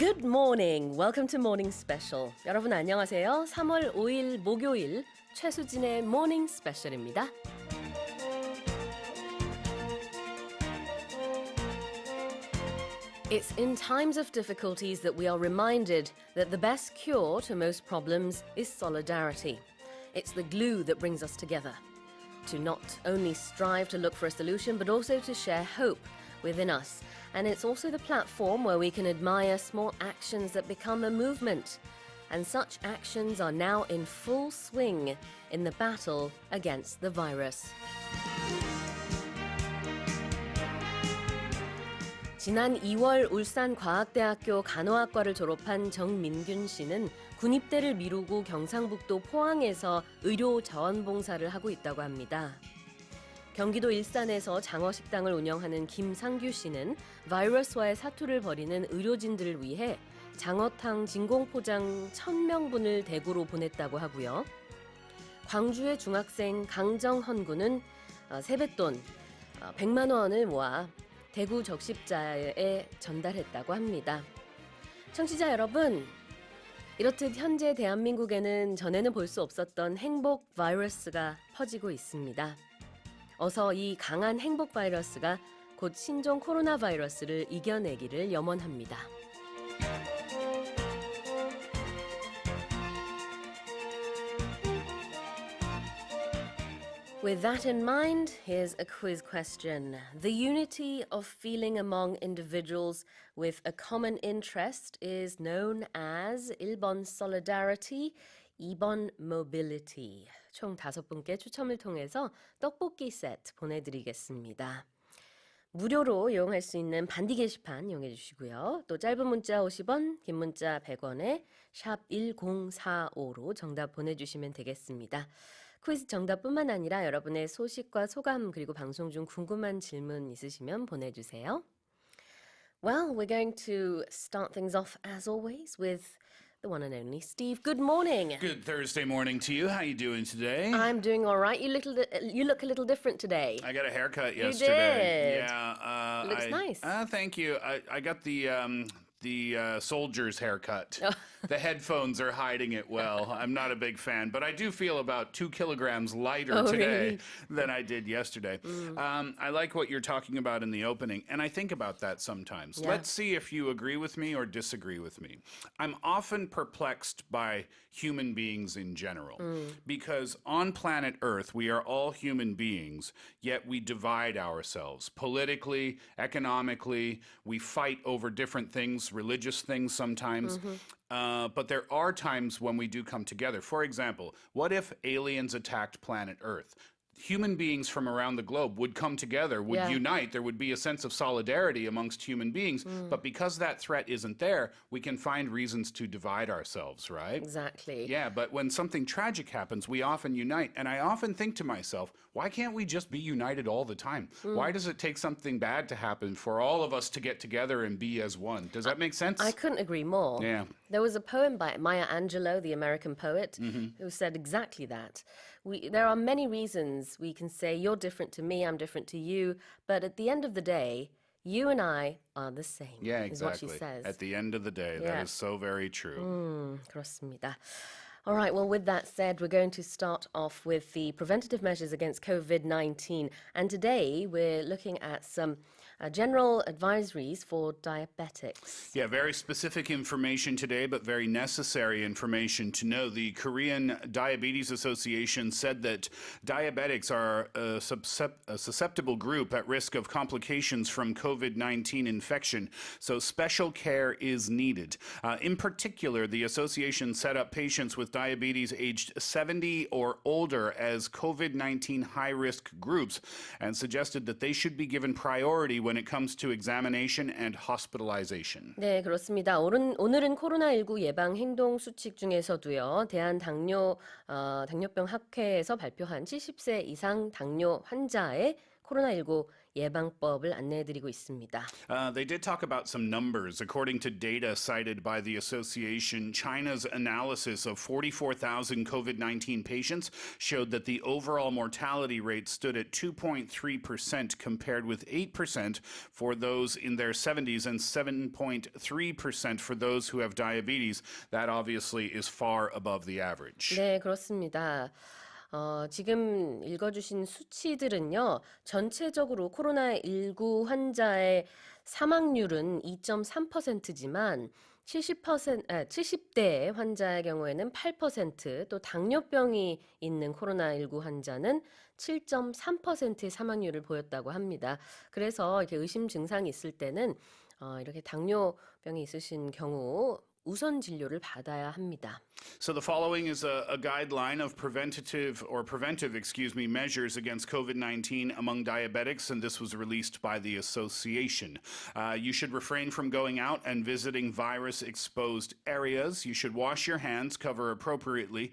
Good morning. Welcome to Morning Special. 여러분 안녕하세요. 3월 5일 목요일 최수진의 Morning Special입니다. It's in times of difficulties that we are reminded that the best cure to most problems is solidarity. It's the glue that brings us together. To not only strive to look for a solution, but also to share hope within us. And it's also the platform where we can admire small actions that become a movement. And such actions are now in full swing in the battle against the virus. 지난 2월 울산과학대학교 간호학과를 졸업한 정민균 씨는 군입대를 미루고 경상북도 포항에서 의료 자원봉사를 하고 있다고 합니다. 경기도 일산에서 장어식당을 운영하는 김상규 씨는 바이러스와의 사투를 벌이는 의료진들을 위해 장어탕 진공포장 1,000명분을 대구로 보냈다고 하고요. 광주의 중학생 강정헌 군은 세뱃돈 100만 원을 모아 대구 적십자에 전달했다고 합니다. 청취자 여러분, 이렇듯 현재 대한민국에는 전에는 볼 수 없었던 행복 바이러스가 퍼지고 있습니다. 어서 이 강한 행복 바이러스가 곧 신종 코로나 바이러스를 이겨내기를 염원합니다. With that in mind, here's a quiz question. The unity of feeling among individuals with a common interest is known as 1번 solidarity, 2번 mobility. 총 5분께 추첨을 통해서 떡볶이 세트 보내드리겠습니다. 무료로 이용할 수 있는 반디 게시판 이용해 주시고요. 또 짧은 문자 50원, 긴 문자 100원에 샵 1045로 정답 보내주시면 되겠습니다. 퀴즈 정답뿐만 아니라 여러분의 소식과 소감 그리고 방송 중 궁금한 질문 있으시면 보내주세요. Well, we're going to start things off as always with the one and only Steve. Good morning. Good Thursday morning to you. How you doing today? I'm doing all right. You look a little different today. I got a haircut You yesterday. did. Yeah, Looks nice. Thank you. I got the soldier's haircut. The headphones are hiding it well. I'm not a big fan, but I do feel about 2 kilograms lighter today than I did yesterday. I like what you're talking about in the opening, and I think about that sometimes. Yeah. Let's see if you agree with me or disagree with me. I'm often perplexed by human beings in general, because on planet Earth, we are all human beings, yet we divide ourselves politically, economically. We fight over different things, religious things sometimes. But there are times when we do come together. For example, what if aliens attacked planet Earth? Human beings from around the globe would come together, would unite. There would be a sense of solidarity amongst human beings. But because that threat isn't there, we can find reasons to divide ourselves, right? Exactly. Yeah, but when something tragic happens, we often unite. And I often think to myself, why can't we just be united all the time? Why does it take something bad to happen for all of us to get together and be as one? Does that make sense? I couldn't agree more. Yeah. There was a poem by Maya Angelou, the American poet, who said exactly that. There are many reasons we can say you're different to me, I'm different to you, but at the end of the day, you and I are the same. Yeah, Is what she exactly. says. At the end of the day, Yeah. that is so very true. 그렇습니다. All right, well, with that said, we're going to start off with the preventative measures against COVID-19. And today we're looking at some general advisories for diabetics. Yeah, very specific information today, but very necessary information to know. The Korean Diabetes Association said that diabetics are a susceptible group at risk of complications from COVID-19 infection, so special care is needed. In particular, the association set up patients with diabetes aged 70 or older as COVID-19 high-risk groups and suggested that they should be given priority when it comes to examination and hospitalization. 네, 그렇습니다. 오늘은 코로나19 예방 행동 수칙 중에서도요. 당뇨병 학회에서 발표한 70세 이상 당뇨 환자의 코로나19 예방법을 안내해드리고 있습니다. They did talk about some numbers. According to data cited by the association, China's analysis of 44,000 COVID 19 patients showed that the overall mortality rate stood at 2.3% compared with 8% for those in their 70s and 7.3% for those who have diabetes. That obviously is far above the average. 네, 그렇습니다. 지금 읽어주신 수치들은요, 전체적으로 코로나19 환자의 사망률은 2.3%지만 70대 환자의 경우에는 8%, 또 당뇨병이 있는 코로나19 환자는 7.3%의 사망률을 보였다고 합니다. 그래서 이렇게 의심 증상이 있을 때는 이렇게 당뇨병이 있으신 경우 우선 진료를 받아야 합니다. So the following is a guideline of preventive measures against COVID-19 among diabetics, and this was released by the association. You should refrain from going out and visiting virus-exposed areas. You should wash your hands, cover appropriately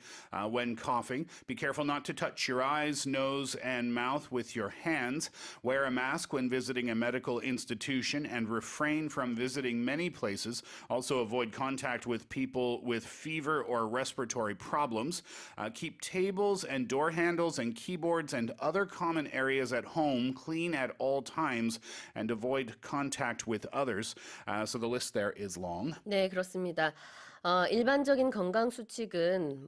when coughing. Be careful not to touch your eyes, nose, and mouth with your hands. Wear a mask when visiting a medical institution, and refrain from visiting many places. Also avoid contact with people with fever or respiratory problems. Keep tables and door handles and keyboards and other common areas at home clean at all times and avoid contact with others. So the list there is long. 네, 그렇습니다. 일반적인 건강 수칙은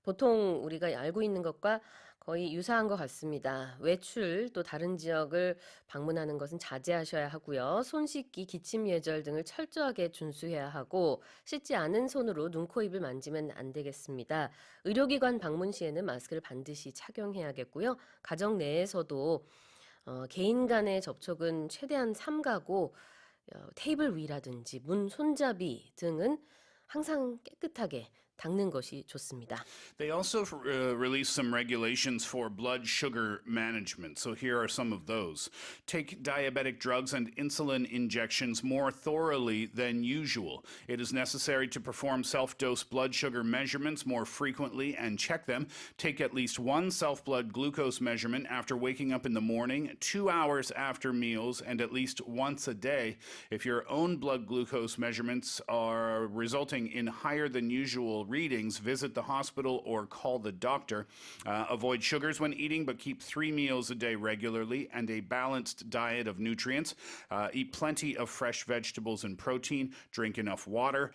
보통 우리가 알고 있는 것과 거의 유사한 것 같습니다. 외출, 또 다른 지역을 방문하는 것은 자제하셔야 하고요. 손 씻기, 기침 예절 등을 철저하게 준수해야 하고 씻지 않은 손으로 눈, 코, 입을 만지면 안 되겠습니다. 의료기관 방문 시에는 마스크를 반드시 착용해야겠고요. 가정 내에서도 개인 간의 접촉은 최대한 삼가고 테이블 위라든지 문 손잡이 등은 항상 깨끗하게 닦는 것이 좋습니다. They also released some regulations for blood sugar management. So here are some of those. Take diabetic drugs and insulin injections more thoroughly than usual. It is necessary to perform self-dose blood sugar measurements more frequently and check them. Take at least one self-blood glucose measurement after waking up in the morning, 2 hours after meals, and at least once a day. If your own blood glucose measurements are resulting in higher than usual readings, visit the hospital or call the doctor. Avoid sugars when eating, but keep 3 meals a day regularly and a balanced diet of nutrients. Eat plenty of fresh vegetables and protein. Drink enough water.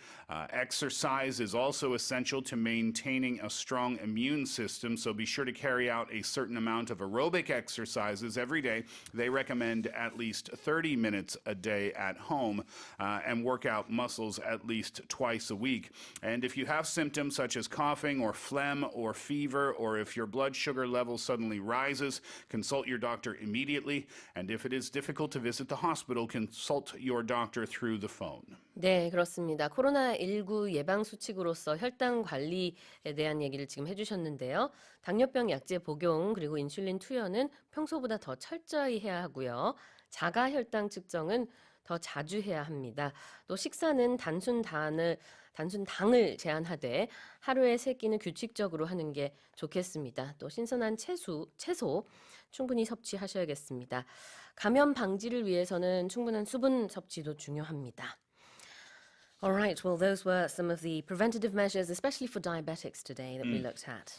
Exercise is also essential to maintaining a strong immune system, so be sure to carry out a certain amount of aerobic exercises every day. They recommend at least 30 minutes a day at home and work out muscles at least twice a week. And if you have symptoms such as coughing or phlegm or fever, or if your blood sugar level suddenly rises, consult your doctor immediately. And if it is difficult to visit the hospital, consult your doctor through the phone. 네, 그렇습니다. 코로나19 예방 수칙으로서 혈당 관리에 대한 얘기를 지금 해주셨는데요. 당뇨병 약제 복용 그리고 인슐린 투여는 평소보다 더 철저히 해야 하고요. 자가 혈당 측정은 더 자주 해야 합니다. 또 식사는 단순 당을 제한하되 하루에 3끼는 규칙적으로 하는 게 좋겠습니다. 또 신선한 채소 충분히 섭취하셔야겠습니다. 감염 방지를 위해서는 충분한 수분 섭취도 중요합니다. All right, well, those were some of the preventative measures, especially for diabetics today, that we looked at.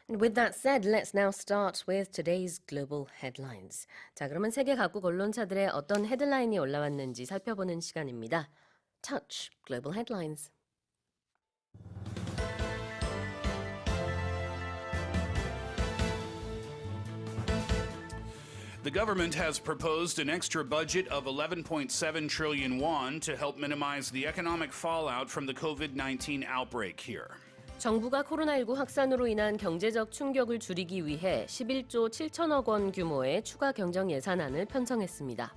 And with that said, let's now start with today's global headlines. 자, 그러면 세계 각국 언론사들의 어떤 헤드라인이 올라왔는지 살펴보는 시간입니다. Touch Global Headlines. The government has proposed an extra budget of 11.7 trillion won to help minimize the economic fallout from the COVID-19 outbreak here. 정부가 코로나19 확산으로 인한 경제적 충격을 줄이기 위해 11조 7천억 원 규모의 추가 경정 예산안을 편성했습니다.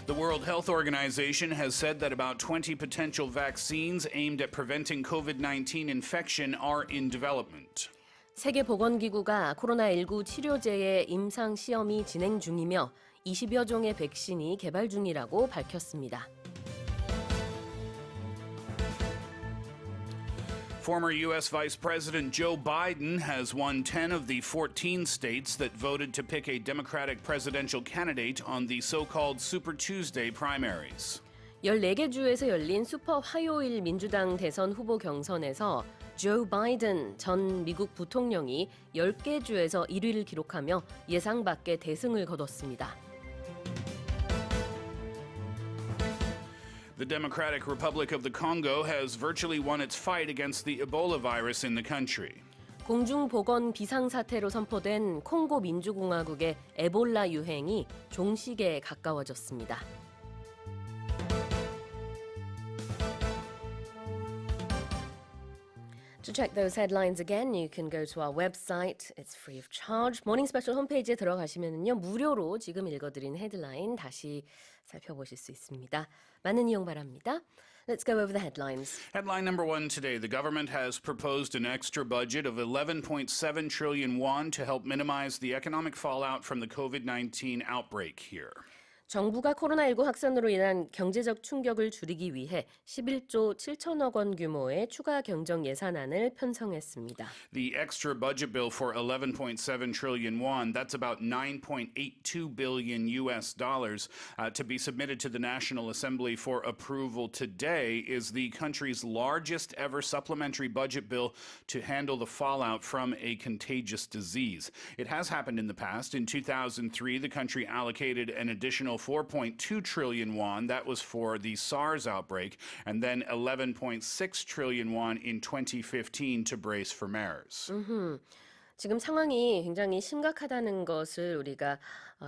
The World Health Organization has said that about 20 potential vaccines aimed at preventing COVID-19 infection are in development. 세계보건기구가 코로나19 치료제의 임상 시험이 진행 중이며 20여 종의 백신이 개발 중이라고 밝혔습니다. Former U.S. Vice President Joe Biden has won 10 of the 14 states that voted to pick a Democratic presidential candidate on the so-called Super Tuesday primaries. 14개 주에서 열린 슈퍼 화요일 민주당 대선 후보 경선에서 조 바이든 전 미국 부통령이 10개 주에서 1위를 기록하며 예상 밖의 대승을 거뒀습니다. The Democratic Republic of the Congo has virtually won its fight against the Ebola virus in the country. 공중보건 비상사태로 선포된 콩고 민주공화국의 에볼라 유행이 종식에 가까워졌습니다. To check those headlines again, you can go to our website. It's free of charge. 모닝 스페셜 홈페이지에 들어가시면요, 무료로 지금 읽어드린 헤드라인 다시 살펴보실 수 있습니다. 많은 이용 바랍니다. Let's go over the headlines. Headline number one today, the government has proposed an extra budget of 11.7 trillion won to help minimize the economic fallout from the COVID-19 outbreak here. 정부가 코로나19 확산으로 인한 경제적 충격을 줄이기 위해 11조 7천억 원 규모의 추가 경정 예산안을 편성했습니다. The extra budget bill for 11.7 trillion won, that's about 9.82 billion US dollars, to be submitted to the National Assembly for approval today is the country's largest ever supplementary budget bill to handle the fallout from a contagious disease. It has happened in the past. In 2003, the country allocated an additional 4.2 trillion won. That was for the SARS outbreak, and then 11.6 trillion won in 2015 to brace for MERS. 지금 상황이 굉장히 심각하다는 것을 우리가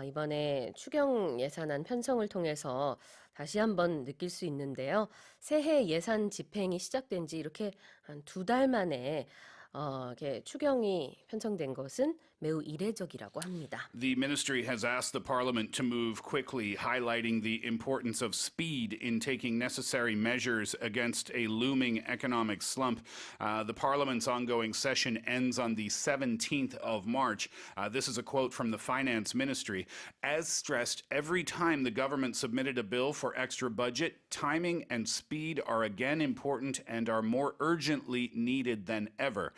이번에 추경 예산안 편성을 통해서 다시 한번 느낄 수 있는데요. 새해 예산 집행이 시작된 지 이렇게 한 2달 만에 이렇게 추경이 편성된 것은 매우 이례적이라고 합니다. The ministry has asked the parliament to move quickly, highlighting the importance of speed in taking necessary measures against a looming economic slump. The parliament's ongoing session ends on the 17th of March. This is a quote from the finance ministry. As stressed, every time the government submitted a bill for extra budget, timing and speed are again important and are more urgently needed than ever.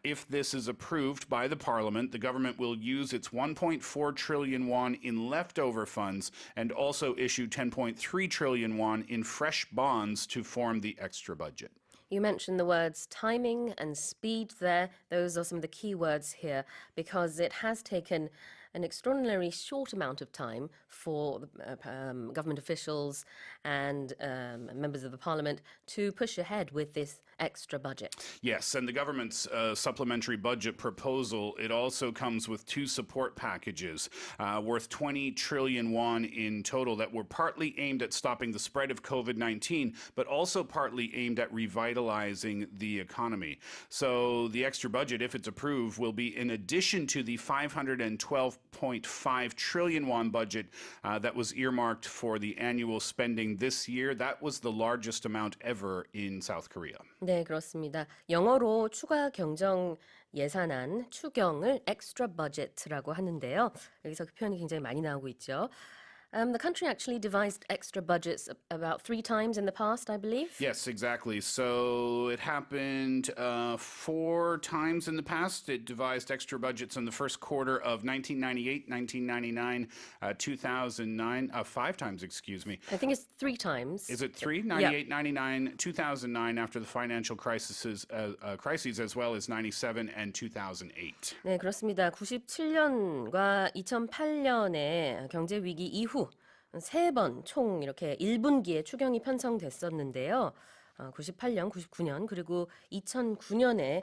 If this is approved by the parliament, the government will use its 1.4 trillion won in leftover funds and also issue 10.3 trillion won in fresh bonds to form the extra budget. You mentioned the words timing and speed there. Those are some of the key words here because it has taken an extraordinarily short amount of time for government officials and members of the parliament to push ahead with this extra budget. Yes, and the government's supplementary budget proposal, it also comes with two support packages worth 20 trillion won in total that were partly aimed at stopping the spread of COVID-19, but also partly aimed at revitalizing the economy. So the extra budget, if it's approved, will be in addition to the 512.5 trillion won budget that was earmarked for the annual spending this year. That was the largest amount ever in South Korea. 네, 그렇습니다. 영어로 추가 경정 예산안, 추경을 extra budget라고 하는데요. 여기서 그 표현이 굉장히 많이 나오고 있죠. The country actually devised extra budgets about 3 times in the past, I believe. Yes, exactly. So it happened 4 times in the past. It devised extra budgets in the first quarter of 1998, 1999, 2009, 5 times, excuse me. I think it's 3 times. Is it 3? 98, 99, 2009 after the financial crises as well as 97 and 2008. 네, 그렇습니다. 97년과 2008년의 경제 위기 이후 3번 총 이렇게 1분기에 추경이 편성됐었는데요. 98년, 99년 그리고 2009년에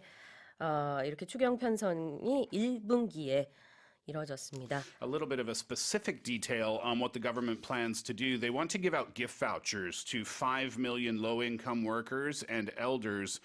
이렇게 추경 편성이 1분기에 이뤄졌습니다. A little bit of a specific detail on what the government plans to do. They want to give out gift vouchers to 5 million low-income workers and elders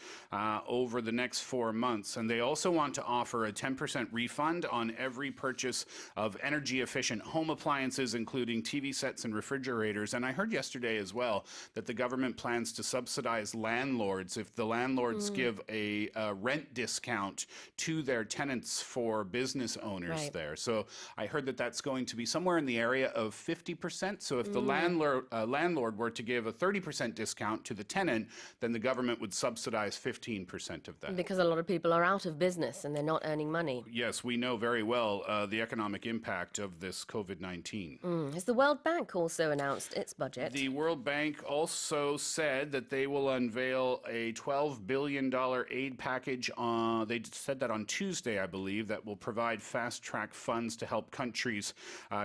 over the next 4 months. And they also want to offer a 10% refund on every purchase of energy-efficient home appliances, including TV sets and refrigerators. And I heard yesterday as well that the government plans to subsidize landlords if the landlords give a rent discount to their tenants for business owners Right. there. there. So I heard that that's going to be somewhere in the area of 50%. So if the landlord were to give a 30% discount to the tenant, then the government would subsidize 15% of that. Because a lot of people are out of business and they're not earning money. Yes, we know very well the economic impact of this COVID-19. Has the World Bank also announced its budget? The World Bank also said that they will unveil a $12 billion aid package. They said that on Tuesday, I believe, that will provide fast-track funds to help countries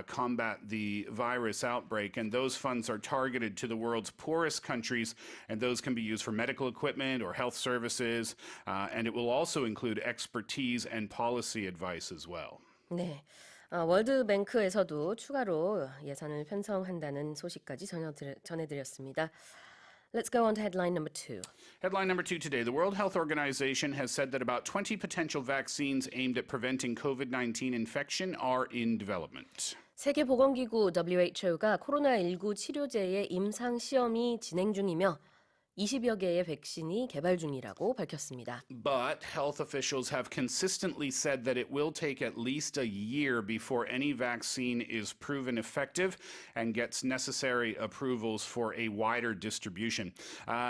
combat the virus outbreak. And those funds are targeted to the world's poorest countries, and those can be used for medical equipment or health services. And it will also include expertise and policy advice as well. 네. 월드뱅크에서도 추가로 예산을 편성한다는 소식까지 전해드렸습니다. Let's go on to headline number 2. Headline number 2 today. The World Health Organization has said that about 20 potential vaccines aimed at preventing COVID-19 infection are in development. 세계보건기구 WHO가 코로나19 치료제의 임상 시험이 진행 중이며 20여 개의 백신이 개발 중이라고 밝혔습니다. But health officials have consistently said that it will take at least a year before any vaccine is proven effective and gets necessary approvals for a wider distribution.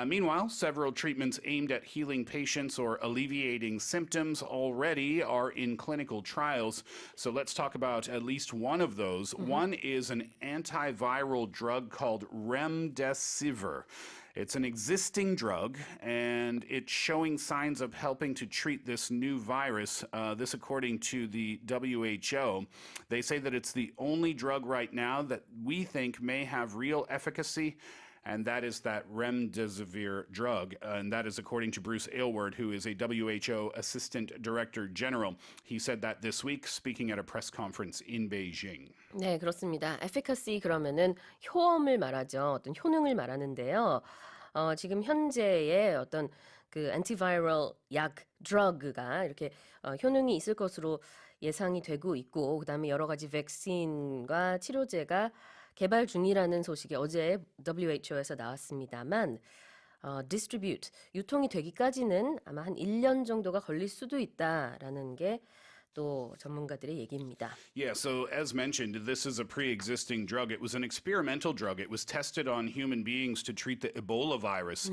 Meanwhile, several treatments aimed at healing patients or alleviating symptoms already are in clinical trials. So let's talk about at least one of those. One is an antiviral drug called Remdesivir. It's an existing drug, and it's showing signs of helping to treat this new virus. This according to the WHO. They say that it's the only drug right now that we think may have real efficacy, and that is that Remdesivir drug. And that is according to Bruce Aylward, who is a WHO Assistant Director General. He said that this week, speaking at a press conference in Beijing. 네, 그렇습니다. efficacy 그러면은 효험을 말하죠. 어떤 효능을 말하는데요. 지금 현재의 어떤 그 antiviral 약, drug가 이렇게 효능이 있을 것으로 예상이 되고 있고, 그다음에 여러 가지 백신과 치료제가 개발 중이라는 소식이 어제 WHO에서 나왔습니다만, distribute, 유통이 되기까지는 아마 한 1년 정도가 걸릴 수도 있다라는 게 또 전문가들의 얘기입니다. Yeah, so as mentioned, this is a pre-existing drug. It was an experimental drug. It was tested on human beings to treat the Ebola virus.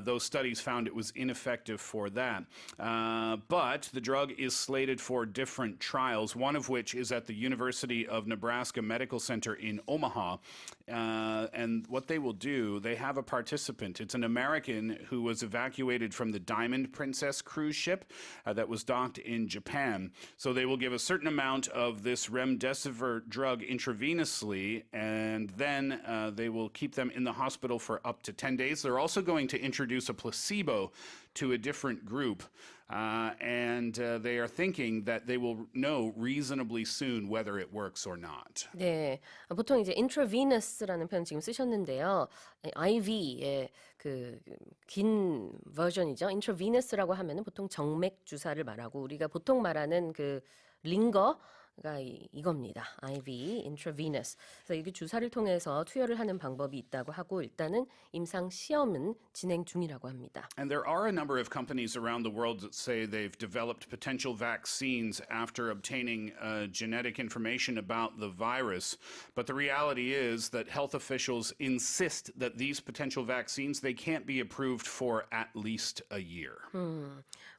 Those studies found it was ineffective for that. But the drug is slated for different trials, one of which is at the University of Nebraska Medical Center in Omaha. And what they will do, they have a participant. It's an American who was evacuated from the Diamond Princess cruise ship that was docked in Japan. So they will give a certain amount of this Remdesivir drug intravenously, and then they will keep them in the hospital for up to 10 days. They're also going to introduce a placebo to a different group. And they are thinking that they will know reasonably soon whether it works or not. 네, 보통 이제 intravenous라는 표현 지금 쓰셨는데요. IV의 그 긴 버전이죠. intravenous라고 하면은 보통 정맥 주사를 말하고 우리가 보통 말하는 그 링거 가 이겁니다. IV, intravenous. 그래서 이게 주사를 통해서 투여를 하는 방법이 있다고 하고 일단은 임상 시험은 진행 중이라고 합니다. And there are a number of companies around the world that say they've developed potential vaccines after obtaining genetic information about the virus. But the reality is that health officials insist that these potential vaccines, they can't be approved for at least a year.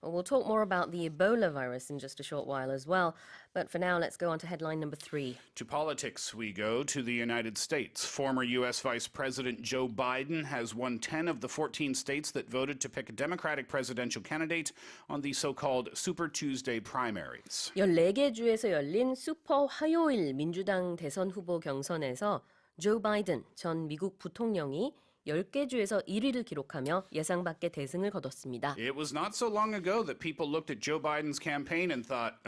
We'll talk more about the Ebola virus in just a short while as well. But for now, let's go on to headline number 3. To politics we go, to the United States. Former U.S. Vice President Joe Biden has won 10 of the 14 states that voted to pick a Democratic presidential candidate on the so-called Super Tuesday primaries. 14개 주에서 열린 슈퍼 화요일 민주당 대선 후보 경선에서 조 바이든 전 미국 부통령이 10개 주에서 1위를 기록하며 예상 밖의 대승을 거뒀습니다. It was not so long ago that people looked at Joe Biden's campaign and thought,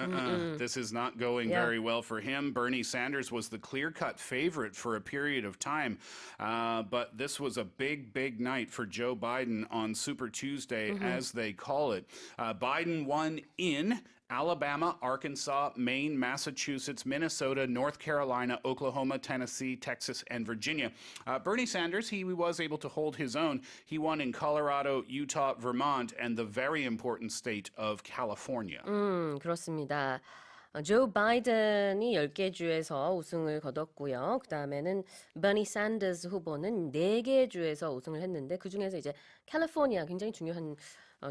this is not going very well for him. Bernie Sanders was the clear-cut favorite for a period of time. But this was a big, big night for Joe Biden on Super Tuesday, as they call it. Biden won in Alabama, Arkansas, Maine, Massachusetts, Minnesota, North Carolina, Oklahoma, Tennessee, Texas, and Virginia. Bernie Sanders, he was able to hold his own. He won in Colorado, Utah, Vermont, and the very important state of California. 그렇습니다. 조 바이든이 10개 주에서 우승을 거뒀고요. 그다음에는 버니 샌더스 후보는 4개 주에서 우승을 했는데 그중에서 이제 캘리포니아 굉장히 중요한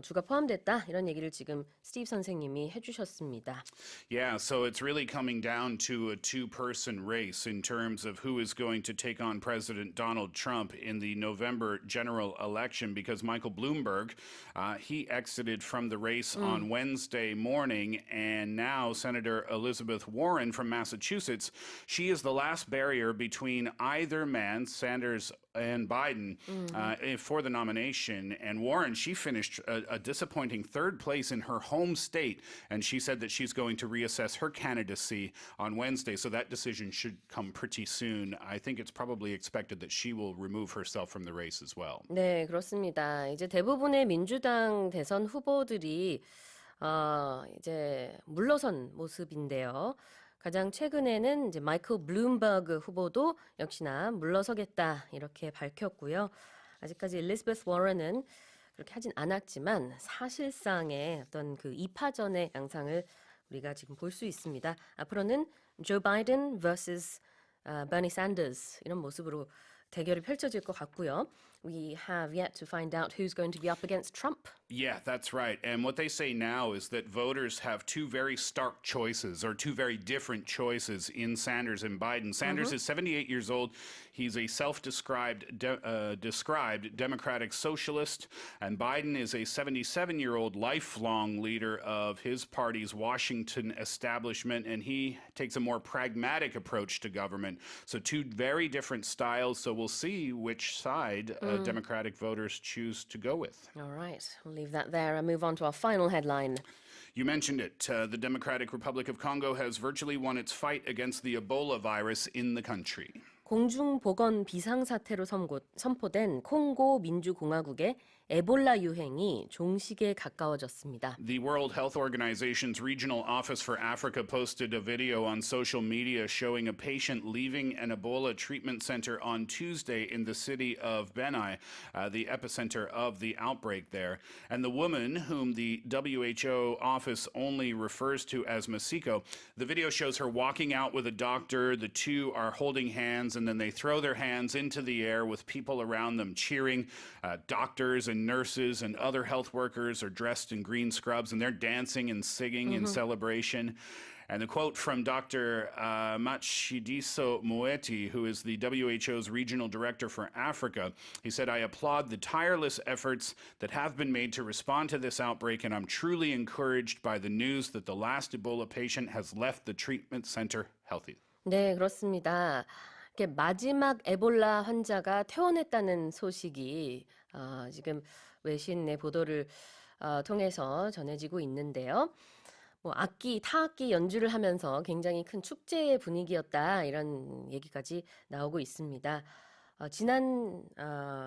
주가 포함됐다. 이런 얘기를 지금 스티브 선생님이 해주셨습니다. Yeah, so it's really coming down to a two-person race in terms of who is going to take on President Donald Trump in the November general election because Michael Bloomberg, he exited from the race on Wednesday morning, and now Senator Elizabeth Warren from Massachusetts, she is the last barrier between either man, Sanders and Biden, for the nomination. And Warren, she finished a disappointing third place in her home state, and she said that she's going to reassess her candidacy on Wednesday. So that decision should come pretty soon. I think it's probably expected that she will remove herself from the race as well. 네, 그렇습니다. 이제 대부분의 민주당 대선 후보들이 이제 물러선 모습인데요. 가장 최근에는 이제 마이클 블룸버그 후보도 역시나 물러서겠다 이렇게 밝혔고요. 아직까지 엘리자베스 워런은 그렇게 하진 않았지만 사실상의 어떤 그 2파전의 양상을 우리가 지금 볼 수 있습니다. 앞으로는 조 바이든 vs 버니 샌더스 이런 모습으로 대결이 펼쳐질 것 같고요. We have yet to find out who's going to be up against Trump. Yeah, that's right. And what they say now is that voters have two very stark choices or two very different choices in Sanders and Biden. Sanders is 78 years old. He's a self-described described democratic socialist, and Biden is a 77-year-old lifelong leader of his party's Washington establishment, and he takes a more pragmatic approach to government. So two very different styles. So we'll see which side Democratic voters choose to go with. All right, we'll leave that there and move on to our final headline. You mentioned it. The Democratic Republic of Congo has virtually won its fight against the Ebola virus in the country. 공중보건 비상사태로 선포된 콩고 민주공화국의 에볼라 유행이 종식에 가까워졌습니다. The World Health Organization's Regional Office for Africa posted a video on social media showing a patient leaving an Ebola treatment center on Tuesday in the city of Benai, the epicenter of the outbreak there. And the woman, whom the WHO office only refers to as Masiko, the video shows her walking out with a doctor. The two are holding hands, and then they throw their hands into the air with people around them cheering. Doctors and nurses and other health workers are dressed in green scrubs, and they're dancing and singing in celebration. And the quote from Dr. Matshidiso Moeti, who is the WHO's regional director for Africa, he said, "I applaud the tireless efforts that have been made to respond to this outbreak, and I'm truly encouraged by the news that the last Ebola patient has left the treatment center healthy." 네, 그렇습니다. 이렇게 마지막 에볼라 환자가 퇴원했다는 소식이 지금 외신의 보도를 통해서 전해지고 있는데요. 뭐 타악기 연주를 하면서 굉장히 큰 축제의 분위기였다 이런 얘기까지 나오고 있습니다. 지난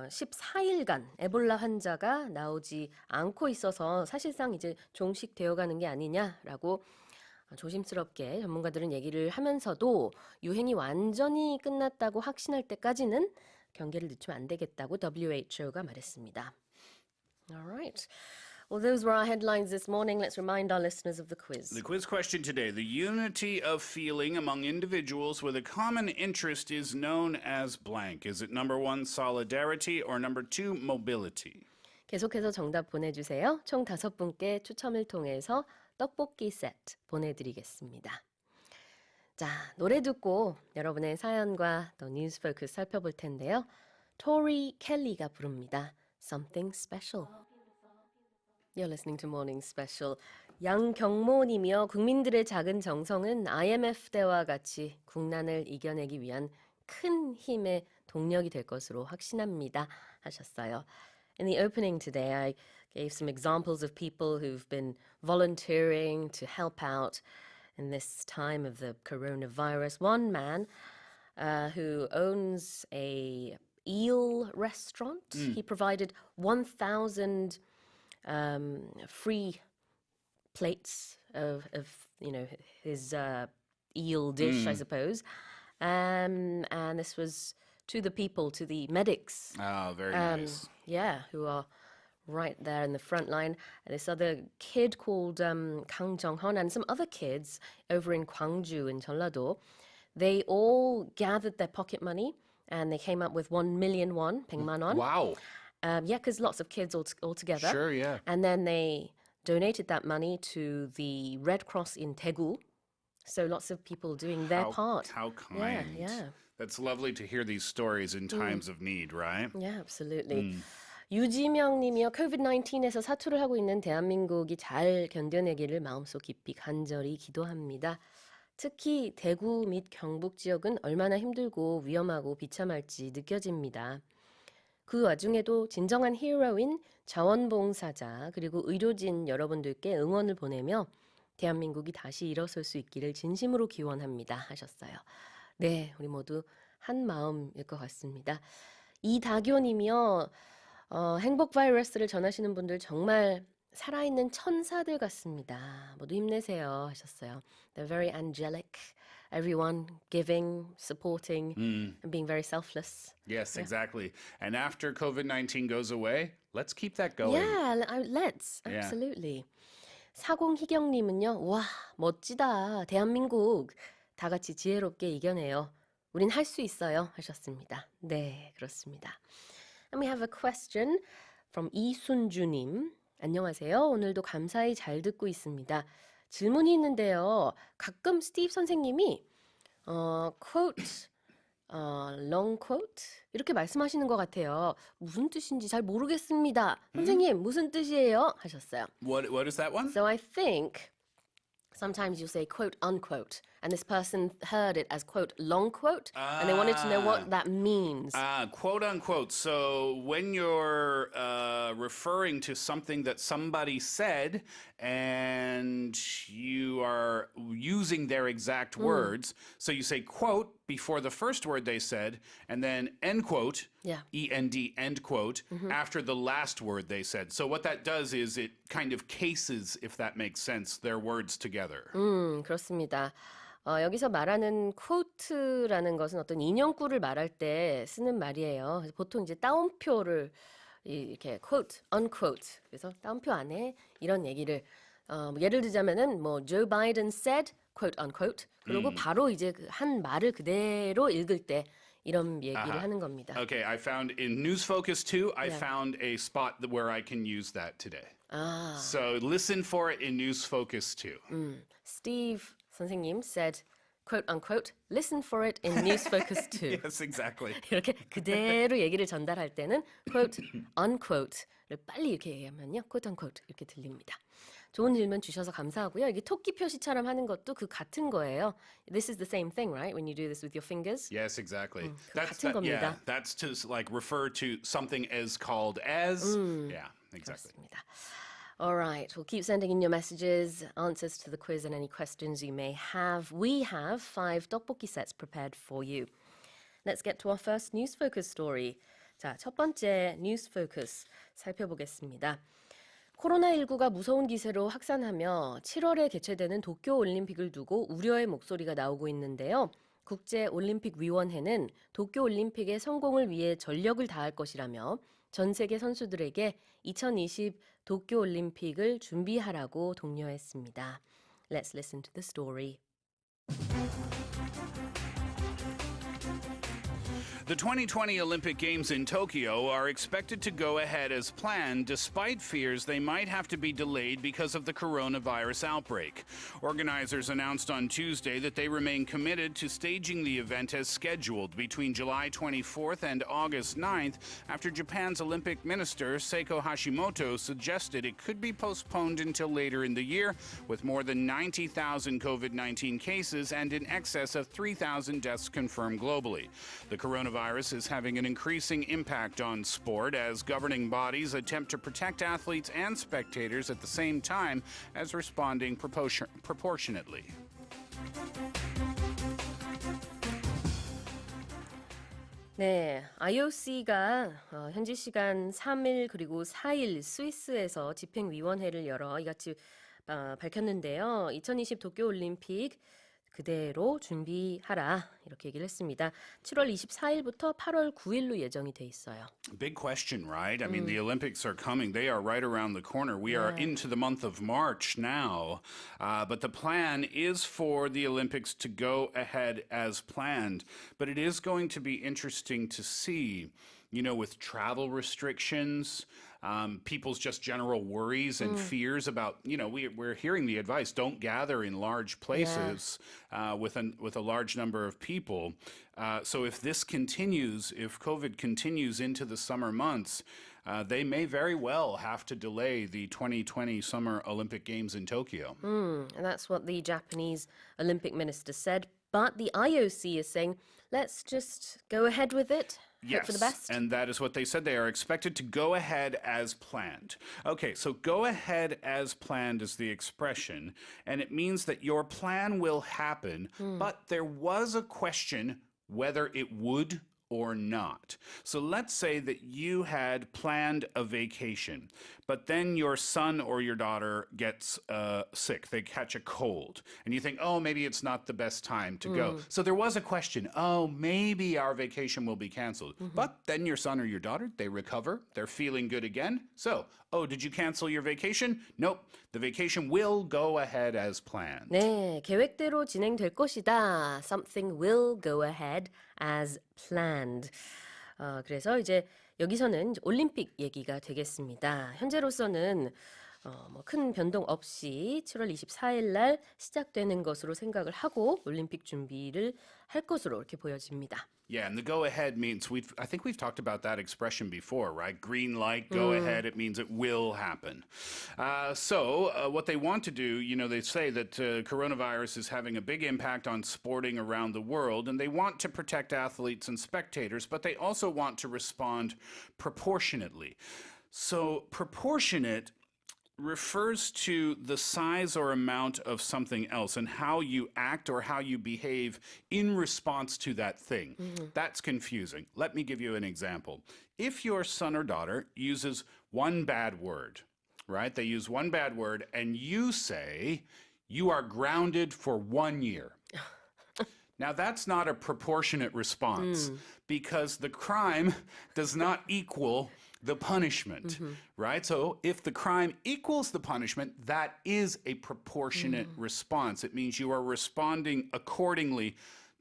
14일간 에볼라 환자가 나오지 않고 있어서 사실상 이제 종식되어가는 게 아니냐라고 조심스럽게 전문가들은 얘기를 하면서도 유행이 완전히 끝났다고 확신할 때까지는 경계를 늦추면 안 되겠다고 WHO가 말했습니다. All right. Well, those were our headlines this morning. Let's remind our listeners of the quiz. The quiz question today: the unity of feeling among individuals with a common interest is known as blank. Is it number 1, solidarity, or number 2, mobility? 계속해서 정답 보내주세요. 총 5분께 추첨을 통해서 떡볶이 세트 보내드리겠습니다. 자, 노래 듣고 여러분의 사연과 또 뉴스 포커스 살펴볼 텐데요. 토리 켈리가 부릅니다. Something Special. You're listening to Morning Special. 양경모님이요. 국민들의 작은 정성은 IMF 때와 같이 국난을 이겨내기 위한 큰 힘의 동력이 될 것으로 확신합니다. 하셨어요. In the opening today, I gave some examples of people who've been volunteering to help out in this time of the coronavirus. One man who owns a eel restaurant. He provided 1,000 free plates of his eel dish, I suppose. And this was to the people, to the medics. Oh, very nice. Yeah, who are right there in the front line. This other kid called Kang Jong-hun and some other kids over in Gwangju in Jeollado, they all gathered their pocket money and they came up with 1 million won, 100만 won. Wow. Yeah, because lots of kids all together. Sure, yeah. And then they donated that money to the Red Cross in Daegu. So lots of people doing their part. How kind. Yeah. That's lovely to hear these stories in times of need, right? Yeah, absolutely. 유지명 님이요. COVID-19에서 사투를 하고 있는 대한민국이 잘 견뎌내기를 마음속 깊이 간절히 기도합니다. 특히 대구 및 경북 지역은 얼마나 힘들고 위험하고 비참할지 느껴집니다. 그 와중에도 진정한 히어로인 자원봉사자 그리고 의료진 여러분들께 응원을 보내며 대한민국이 다시 일어설 수 있기를 진심으로 기원합니다 하셨어요. 네, 우리 모두 한 마음일 것 같습니다. 이다교님이요. 행복 바이러스를 전하시는 분들 정말 살아있는 천사들 같습니다. 모두 힘내세요 하셨어요. They're very angelic. Everyone giving, supporting, and being very selfless. Yes, exactly. And after COVID-19 goes away, let's keep that going. Yeah, let's. Yeah. Absolutely. 사공희경님은요. 와, 멋지다. 대한민국 다 같이 지혜롭게 이겨내요. 우린 할 수 있어요 하셨습니다. 네, 그렇습니다. And we have a question from 이순주님. 안녕하세요. 오늘도 감사히 잘 듣고 있습니다. 질문이 있는데요. 가끔 스티브 선생님이 quote, long quote 이렇게 말씀하시는 것 같아요. 무슨 뜻인지 잘 모르겠습니다. 선생님 무슨 뜻이에요? 하셨어요. What is that one? So I think sometimes you say quote unquote, and this person heard it as quote long quote, and they wanted to know what that means. Quote unquote. So when you're referring to something that somebody said and you are using their exact words, so you say quote before the first word they said, and then end quote, Yeah. E-N-D, end quote, after the last word they said. So what that does is it kind of cases, if that makes sense, their words together. 그렇습니다. 여기서 말하는 quote라는 것은 어떤 인용구를 말할 때 쓰는 말이에요. 그래서 보통 이제 따옴표를 이렇게 quote, unquote. 그래서 따옴표 안에 이런 얘기를 예를 들자면은 뭐 Joe Biden said quote unquote. 그리고 바로 이제 한 말을 그대로 읽을 때 이런 얘기를 하는 겁니다. Okay, I found in News Focus 2, I Yeah. found a spot where I can use that today. So listen for it in News Focus 2. Steve 선생님 said quote unquote listen for it in News Focus 2. Yes, exactly. 이렇게 그대로 얘기를 전달할 때는 quote unquote를 빨리 이렇게 얘기하면요 quote unquote 이렇게 들립니다. 좋은 질문 주셔서 감사하고요. 이게 토끼 표시처럼 하는 것도 그 같은 거예요. This is the same thing, right? When you do this with your fingers. Yes, exactly. 같은 Yeah, 겁니다. that's to like refer to something as called as. Yeah, exactly. 그렇습니다. All right, we'll keep sending in your messages, answers to the quiz, and any questions you may have. We have 5 떡볶이 sets prepared for you. Let's get to our first News Focus story. 자, 첫 번째 News Focus 살펴보겠습니다. 코로나19가 무서운 기세로 확산하며 7월에 개최되는 도쿄올림픽을 두고 우려의 목소리가 나오고 있는데요. 국제올림픽위원회는 도쿄올림픽의 성공을 위해 전력을 다할 것이라며 전 세계 선수들에게 2020 도쿄올림픽을 준비하라고 독려했습니다. Let's listen to the story. The 2020 Olympic Games in Tokyo are expected to go ahead as planned, despite fears they might have to be delayed because of the coronavirus outbreak. Organizers announced on Tuesday that they remain committed to staging the event as scheduled between July 24th and August 9th, after Japan's Olympic minister Seiko Hashimoto suggested it could be postponed until later in the year, with more than 90,000 COVID-19 cases and in excess of 3,000 deaths confirmed globally. The coronavirus is having an increasing impact on sport as governing bodies attempt to protect athletes and spectators at the same time as responding proportionately. 네, IOC가 현지 시간 3일 그리고 4일 스위스에서 집행위원회를 열어 이같이 밝혔는데요. 2020 도쿄올림픽 그대로 준비하라 이렇게 얘기를 했습니다. 7월 24일부터 8월 9일로 예정이 돼 있어요. Big question, right? I mean, the Olympics are coming. They are right around the corner. We are into the month of March now. But the plan is for the Olympics to go ahead as planned. But it is going to be interesting to see, with travel restrictions, people's just general worries and fears about, we're hearing the advice, don't gather in large places with a large number of people. So if this continues, if COVID continues into the summer months, they may very well have to delay the 2020 Summer Olympic Games in Tokyo. And that's what the Japanese Olympic minister said. But the IOC is saying, let's just go ahead with it. Hope for the best. And that is what they said. They are expected to go ahead as planned. Okay, so go ahead as planned is the expression, and it means that your plan will happen, but there was a question whether it would or not. So let's say that you had planned a vacation, but then your son or your daughter gets sick. They catch a cold, and you think, oh, maybe it's not the best time to go. So there was a question, oh, maybe our vacation will be canceled. But then your son or your daughter, they recover, they're feeling good again. So, oh, did you cancel your vacation? Nope. The vacation will go ahead as planned. 네, 계획대로 진행될 것이다. Something will go ahead as planned. 그래서 이제 여기서는 올림픽 얘기가 되겠습니다. 현재로서는 큰 변동 없이 7월 24일 날 시작되는 것으로 생각을 하고 올림픽 준비를 할 것으로 이렇게 보여집니다. Yeah, and the go ahead means I think we've talked about that expression before, right? Green light, go ahead, it means it will happen. So what they want to do, they say that coronavirus is having a big impact on sporting around the world, and they want to protect athletes and spectators, but they also want to respond proportionately. So proportionate refers to the size or amount of something else and how you act or how you behave in response to that thing. That's confusing. Let me give you an example. If your son or daughter uses one bad word, right? They use one bad word and you say, you are grounded for 1 year. Now, that's not a proportionate response because the crime does not equal the punishment, right? So if the crime equals the punishment, that is a proportionate response. It means you are responding accordingly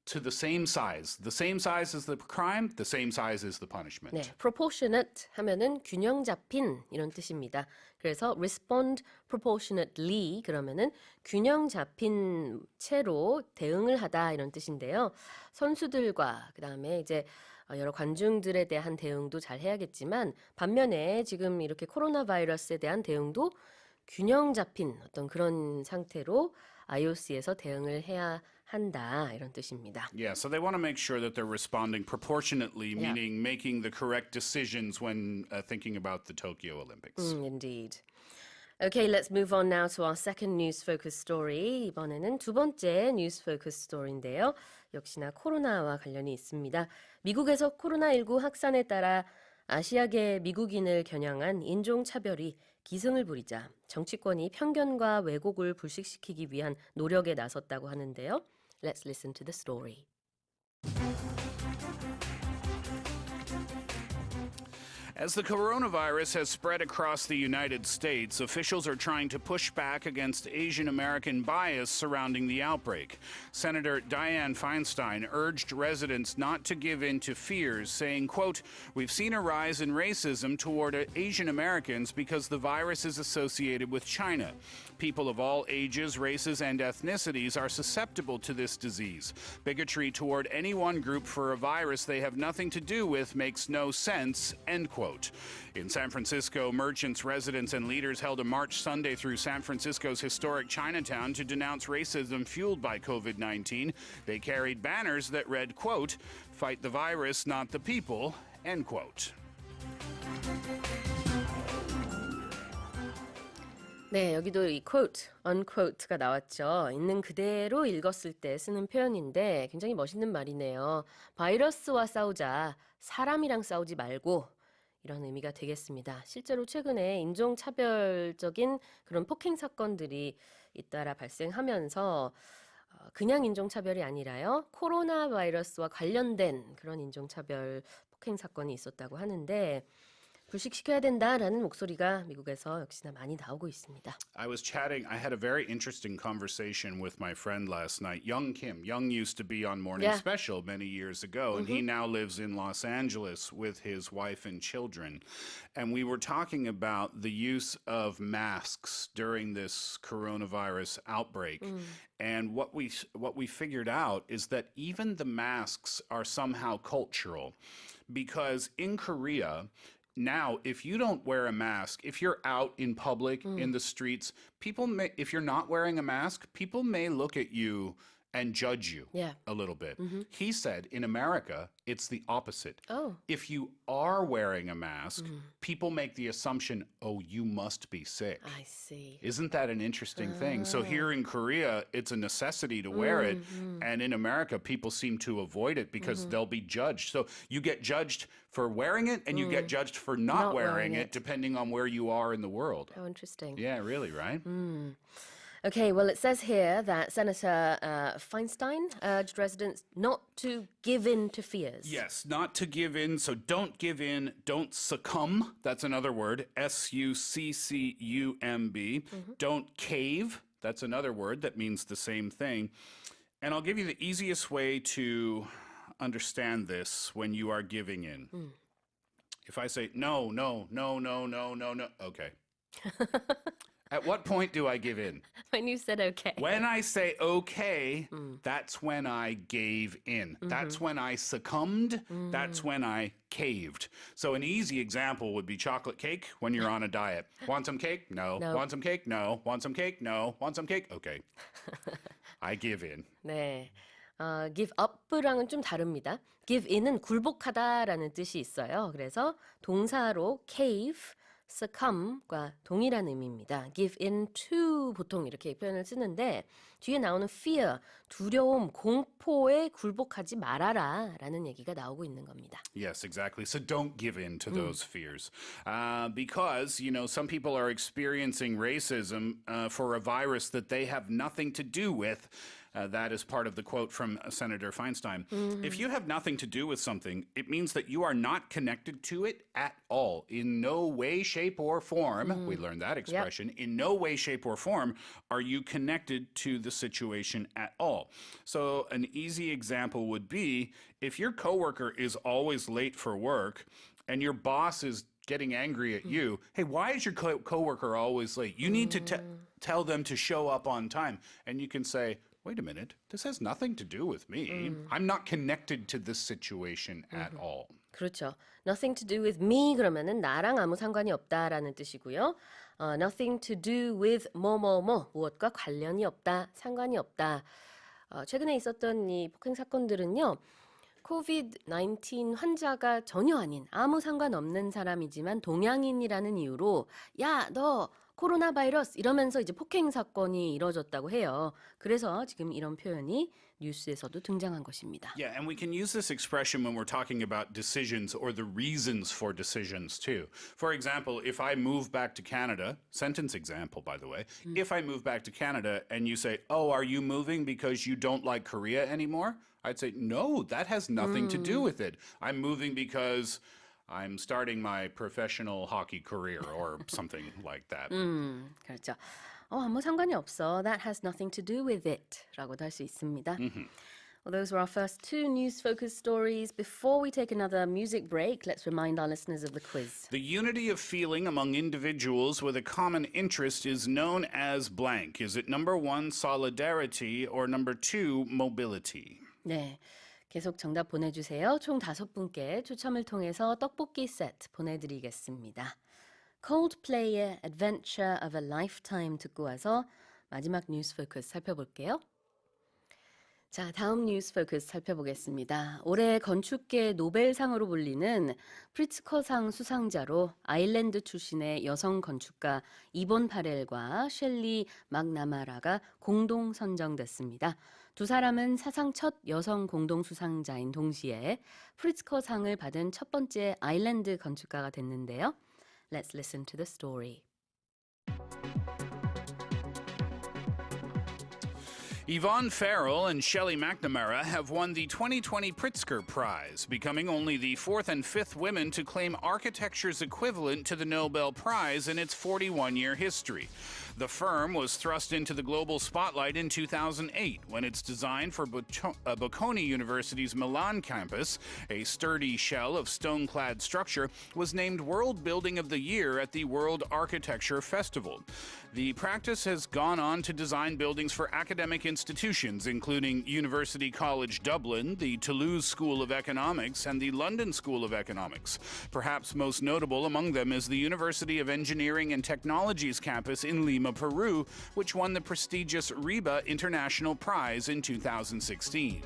to the same size. The same size as the crime, the same size as the punishment. 네, proportionate 하면은 균형 잡힌 이런 뜻입니다. 그래서 respond proportionately 그러면은 균형 잡힌 채로 대응을 하다 이런 뜻인데요. 선수들과 그다음에 이제 여러 관중들에 대한 대응도 잘 해야겠지만 반면에 지금 이렇게 코로나 바이러스에 대한 대응도 균형 잡힌 어떤 그런 상태로 IOC에서 대응을 해야 한다 이런 뜻입니다. Yeah, so they want to make sure that they're responding proportionately, meaning making the correct decisions when thinking about the Tokyo Olympics. Indeed. Okay, let's move on now to our second news focus story. 이번에는 두 번째 news focus story인데요. 역시나 코로나와 관련이 있습니다. 미국에서 코로나19 확산에 따라 아시아계 미국인을 겨냥한 인종차별이 기승을 부리자 정치권이 편견과 왜곡을 불식시키기 위한 노력에 나섰다고 하는데요. Let's listen to the story. As the coronavirus has spread across the United States, officials are trying to push back against Asian American bias surrounding the outbreak. Senator Dianne Feinstein urged residents not to give in to fears, saying, quote, "We've seen a rise in racism toward Asian Americans because the virus is associated with China. People of all ages, races, and ethnicities are susceptible to this disease. Bigotry toward any one group for a virus they have nothing to do with makes no sense," end quote. In San Francisco, merchants, residents, and leaders held a march Sunday through San Francisco's historic Chinatown to denounce racism fueled by COVID-19. They carried banners that read, quote, "Fight the virus, not the people," end quote. 네, 여기도 이 quote, unquote가 나왔죠. 있는 그대로 읽었을 때 쓰는 표현인데 굉장히 멋있는 말이네요. 바이러스와 싸우자, 사람이랑 싸우지 말고 이런 의미가 되겠습니다. 실제로 최근에 인종차별적인 그런 폭행 사건들이 잇따라 발생하면서 그냥 인종차별이 아니라요. 코로나 바이러스와 관련된 그런 인종차별 폭행 사건이 있었다고 하는데 불식시켜야 된다라는 목소리가 미국에서 역시나 많이 나오고 있습니다. I had a very interesting conversation with my friend last night, Young Kim. Young used to be on Morning Yeah. Special many years ago, and he now lives in Los Angeles with his wife and children. And we were talking about the use of masks during this coronavirus outbreak. And what we figured out is that even the masks are somehow cultural, because in Korea, now, if you don't wear a mask, if you're out in public in the streets, if you're not wearing a mask, people may look at you and judge you Yeah. a little bit. He said in America, it's the opposite. Oh. If you are wearing a mask, people make the assumption, oh, you must be sick. I see. Isn't that an interesting thing? So here in Korea, it's a necessity to wear it. And in America, people seem to avoid it because they'll be judged. So you get judged for wearing it and you get judged for not wearing it, depending on where you are in the world. How interesting. Yeah, really, right? Okay, well, it says here that Senator Feinstein urged residents not to give in to fears. Yes, not to give in. So don't give in, don't succumb. That's another word, SUCCUMB. Don't cave. That's another word that means the same thing. And I'll give you the easiest way to understand this when you are giving in. If I say, no, no, no, no, no, no, no, okay. At what point do I give in? When you said okay. When I say okay, that's when I gave in. That's when I succumbed. That's when I caved. So an easy example would be chocolate cake when you're on a diet. Want some cake? No. No. Want some cake? No. Want some cake? No. Want some cake? Okay. I give in. 네. give up랑은 좀 다릅니다. give in은 굴복하다라는 뜻이 있어요. 그래서 동사로 cave, succumb과 동일한 의미입니다. give in to 보통 이렇게 표현을 쓰는데 뒤에 나오는 fear, 두려움, 공포에 굴복하지 말아라 라는 얘기가 나오고 있는 겁니다. Yes, exactly. So don't give in to those fears. Because, some people are experiencing racism for a virus that they have nothing to do with. That is part of the quote from Senator Feinstein. If you have nothing to do with something, it means that you are not connected to it at all. In no way, shape, or form, we learned that expression, in no way, shape, or form are you connected to the situation at all. So an easy example would be if your coworker is always late for work and your boss is getting angry at you, hey, why is your coworker always late? You need to tell them to show up on time. And you can say, wait a minute, this has nothing to do with me. I'm not connected to this situation at all. 그렇죠. Nothing to do with me 그러면은 나랑 아무 상관이 없다라는 뜻이고요. Nothing to do with 뭐뭐뭐 무엇과 관련이 없다, 상관이 없다. 최근에 있었던 이 폭행 사건들은요. COVID-19 환자가 전혀 아닌 아무 상관없는 사람이지만 동양인이라는 이유로 야, 너 코로나 바이러스 이러면서 이제 폭행 사건이 이뤄졌다고 해요. 그래서 지금 이런 표현이 뉴스에서도 등장한 것입니다. Yeah, and we can use this expression when we're talking about decisions or the reasons for decisions too. For example, if I move back to Canada, sentence example by the way, if I move back to Canada and you say, "Oh, are you moving because you don't like Korea anymore?" I'd say, "No, that has nothing to do with it. I'm moving because I'm starting my professional hockey career or something like that." 그렇죠. 아무 상관이 없어. That has nothing to do with it. 라고도 할 수 있습니다. Well, those were our first two news-focused stories. Before we take another music break, let's remind our listeners of the quiz. The unity of feeling among individuals with a common interest is known as blank. Is it number one, solidarity, or number two, mobility? 네, 계속 정답 보내주세요. 총 5분께 추첨을 통해서 떡볶이 세트 보내드리겠습니다. Coldplay의 Adventure of a Lifetime 듣고 와서 마지막 뉴스 포커스 살펴볼게요. 자, 다음 뉴스 포커스 살펴보겠습니다. 올해 건축계 노벨상으로 불리는 프리츠커상 수상자로 아일랜드 출신의 여성 건축가 이본 파렐과 셸리 막나마라가 공동 선정됐습니다. 두 사람은 사상 첫 여성 공동 수상자인 동시에 프리츠커상을 받은 첫 번째 아일랜드 건축가가 됐는데요. Let's listen to the story. Yvonne Farrell and Shelley McNamara have won the 2020 Pritzker Prize, becoming only the fourth and fifth women to claim architecture's equivalent to the Nobel Prize in its 41-year history. The firm was thrust into the global spotlight in 2008 when its design for Bocconi University's Milan campus, a sturdy shell of stone-clad structure, was named World Building of the Year at the World Architecture Festival. The practice has gone on to design buildings for academic institutions, including University College Dublin, the Toulouse School of Economics, and the London School of Economics. Perhaps most notable among them is the University of Engineering and Technologies campus in Lima, Peru, which won the prestigious RIBA International Prize in 2016.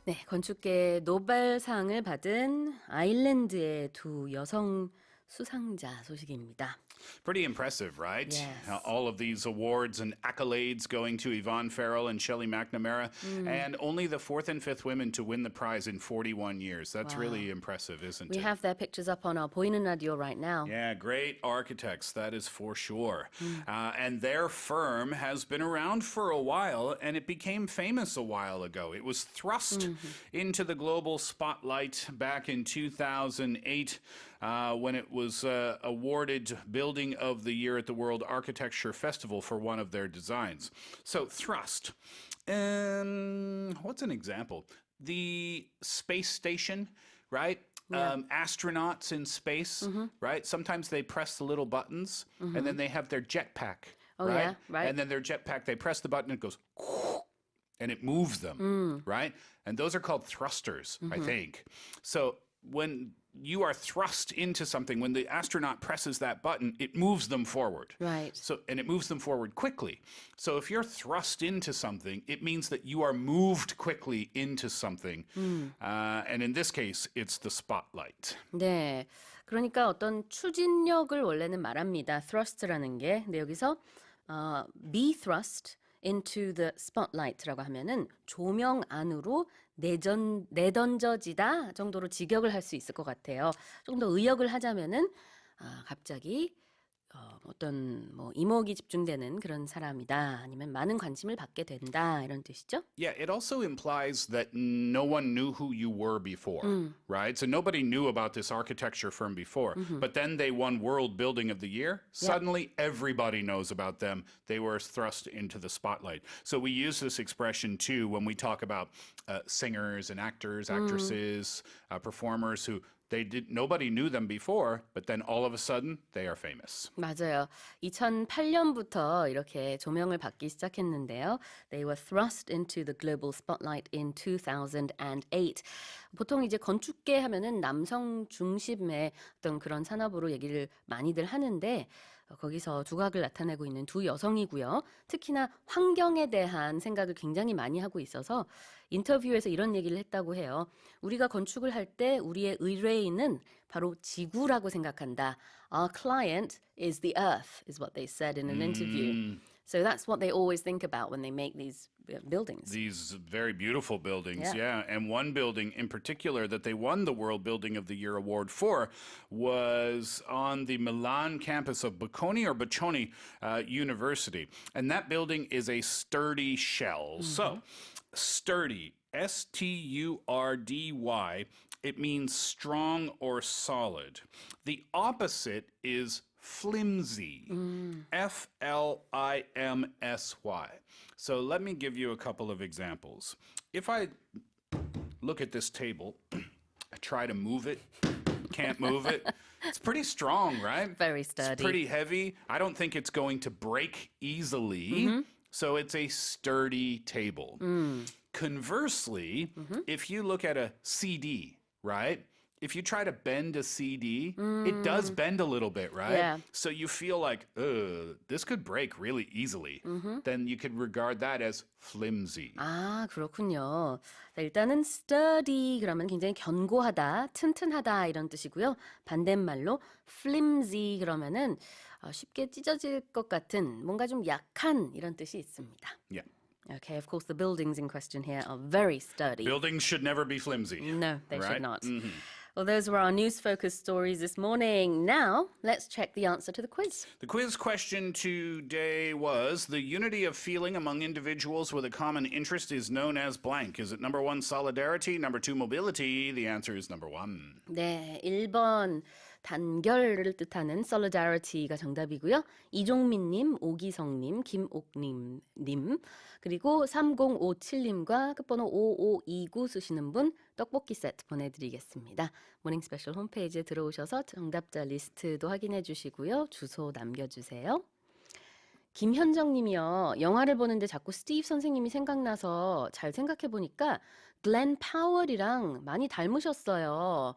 네, 건축계 노벨상을 받은 아일랜드의 두 여성 수상자 소식입니다. Pretty impressive, right? Yes. All of these awards and accolades going to Yvonne Farrell and Shelley McNamara, and only the fourth and fifth women to win the prize in 41 years. That's really impressive, isn't We it? have their pictures up on our 보이는 라디오 right now. Yeah, great architects, that is for sure. And their firm has been around for a while, and it became famous a while ago. It was thrust into the global spotlight back in 2008 when it was awarded Building of the Year at the World Architecture Festival for one of their designs. So, thrust. What's an example? The space station, right? Astronauts in space, right? Sometimes they press the little buttons and then they have their jetpack, Oh, right? yeah, right. And then their jetpack, they press the button, it goes and it moves them, right? And those are called thrusters, I think. So when you are thrust into something, when the astronaut presses that button, it moves them forward. Right. So, and it moves them forward quickly. So if you're thrust into something, it means that you are moved quickly into something. And in this case, it's the spotlight. 네, 그러니까 어떤 추진력을 원래는 말합니다. thrust라는 게. 근데 여기서 be thrust into the spotlight라고 하면은 조명 안으로 내던져지다 정도로 직역을 할 수 있을 것 같아요. 좀 더 의역을 하자면은 갑자기 어떤 이목이 집중되는 그런 사람이다. 아니면 많은 관심을 받게 된다. 이런 뜻이죠. Yeah, it also implies that no one knew who you were before, right? So nobody knew about this architecture firm before, but then they won World Building of the Year. Suddenly, everybody knows about them. They were thrust into the spotlight. So we use this expression too when we talk about singers and actors, actresses, performers who nobody knew them before, but then all of a sudden they are famous. 맞아요. 2008년부터 이렇게 조명을 받기 시작했는데요. They were thrust into the global spotlight in 2008. 보통 이제 건축계 하면은 남성 중심의 어떤 그런 산업으로 얘기를 많이들 하는데 거기서 두각을 나타내고 있는 두 여성이고요. 특히나 환경에 대한 생각을 굉장히 많이 하고 있어서 인터뷰에서 이런 얘기를 했다고 해요. 우리가 건축을 할 때 우리의 의뢰인은 바로 지구라고 생각한다. Our client is the earth, is what they said in an interview. So that's what they always think about when they make these buildings. These very beautiful buildings, yeah. And one building in particular that they won the World Building of the Year award for was on the Milan campus of Bocconi University. And that building is a sturdy shell. So, sturdy, S-T-U-R-D-Y, it means strong or solid. The opposite is flimsy, F-L-I-M-S-Y. So let me give you a couple of examples. If I look at this table, I try to move it, can't move it. It's pretty strong, right? Very sturdy. It's pretty heavy. I don't think it's going to break easily. So it's a sturdy table. Conversely, if you look at a CD, right? If you try to bend a CD, it does bend a little bit, right? Yeah. So you feel like, this could break really easily. Then you could regard that as flimsy. 아, 그렇군요. 자, 일단은 sturdy 그러면 굉장히 견고하다, 튼튼하다 이런 뜻이고요. 반대말로 flimsy 그러면은 쉽게 찢어질 것 같은 뭔가 좀 약한 이런 뜻이 있습니다. Yeah. Okay, of course the buildings in question here are very sturdy. Buildings should never be flimsy. No, they right? should not. Well, those were our news-focused stories this morning. Now, let's check the answer to the quiz. The quiz question today was, the unity of feeling among individuals with a common interest is known as blank. Is it number 1, solidarity, number 2, mobility? The answer is number 1. 네, 1번 단결을 뜻하는 solidarity가 정답이고요. 이종민님, 오기성님, 김옥님, 그리고 3057님과 끝번호 5529 쓰시는 분 떡볶이 세트 보내드리겠습니다. 모닝 스페셜 홈페이지에 들어오셔서 정답자 리스트도 확인해 주시고요. 주소 남겨주세요. 김현정 님이요. 영화를 보는데 자꾸 스티브 선생님이 생각나서 잘 생각해 보니까 글렌 파월이랑 많이 닮으셨어요.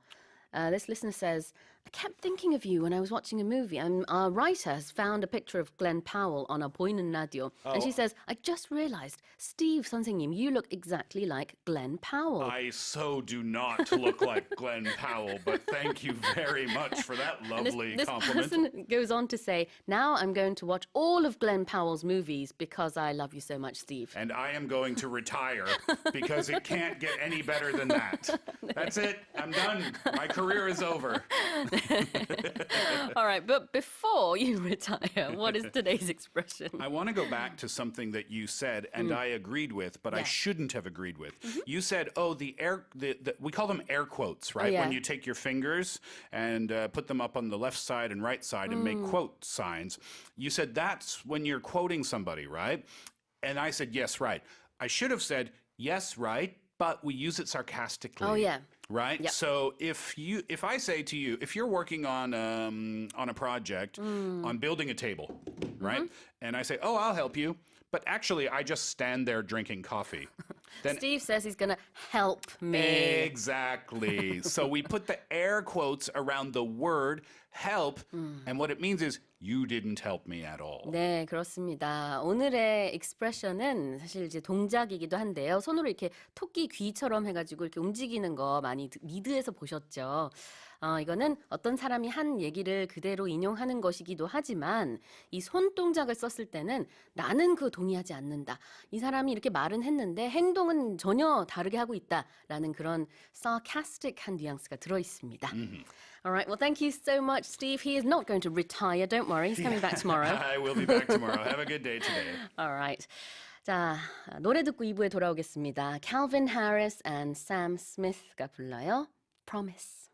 This listener says, I kept thinking of you when I was watching a movie. Our writer has found a picture of Glenn Powell on our 보이는 라디오. And she says, I just realized, Steve 선생님, you look exactly like Glenn Powell. I so do not look like Glenn Powell, but thank you very much for that lovely This compliment. person goes on to say, now I'm going to watch all of Glenn Powell's movies because I love you so much, Steve. And I am going to retire because it can't get any better than that. That's it. I'm done. My career is over. All right, but before you retire, what is today's expression? I want to go back to something that you said, and I agreed with, but I Yeah. shouldn't have agreed with. You said, "Oh, the we call them air quotes, right? yeah. When you take your fingers and put them up on the left side and right side and make quote signs." You said that's when you're quoting somebody, right? And I said, "Yes, right." I should have said, "Yes, right," but we use it sarcastically. Oh, yeah. Right. Yep. So if I say to you, if you're working on a project on building a table, right, and I say, "Oh, I'll help you," but actually I just stand there drinking coffee, then Steve says he's going to help me. exactly. So we put the air quotes around the word help, and what it means is you didn't help me at all. 네, 그렇습니다. 오늘의 expression은 사실 이제 동작이기도 한데요. 손으로 이렇게 토끼 귀처럼 해가지고 이렇게 움직이는 거 많이 미드에서 보셨죠. 이거는 어떤 사람이 한 얘기를 그대로 인용하는 것이기도 하지만 이 손 동작을 썼을 때는 나는 그 동의하지 않는다. 이 사람이 이렇게 말은 했는데 행동은 전혀 다르게 하고 있다라는 그런 sarcastic한 뉘앙스가 들어 있습니다. All right, well, thank you so much, Steve. He is not going to retire. Don't worry, he's coming back tomorrow. I will be back tomorrow. Have a good day today. All right. 자, 노래 듣고 2부에 돌아오겠습니다. Calvin Harris and Sam Smith가 불러요. Promise.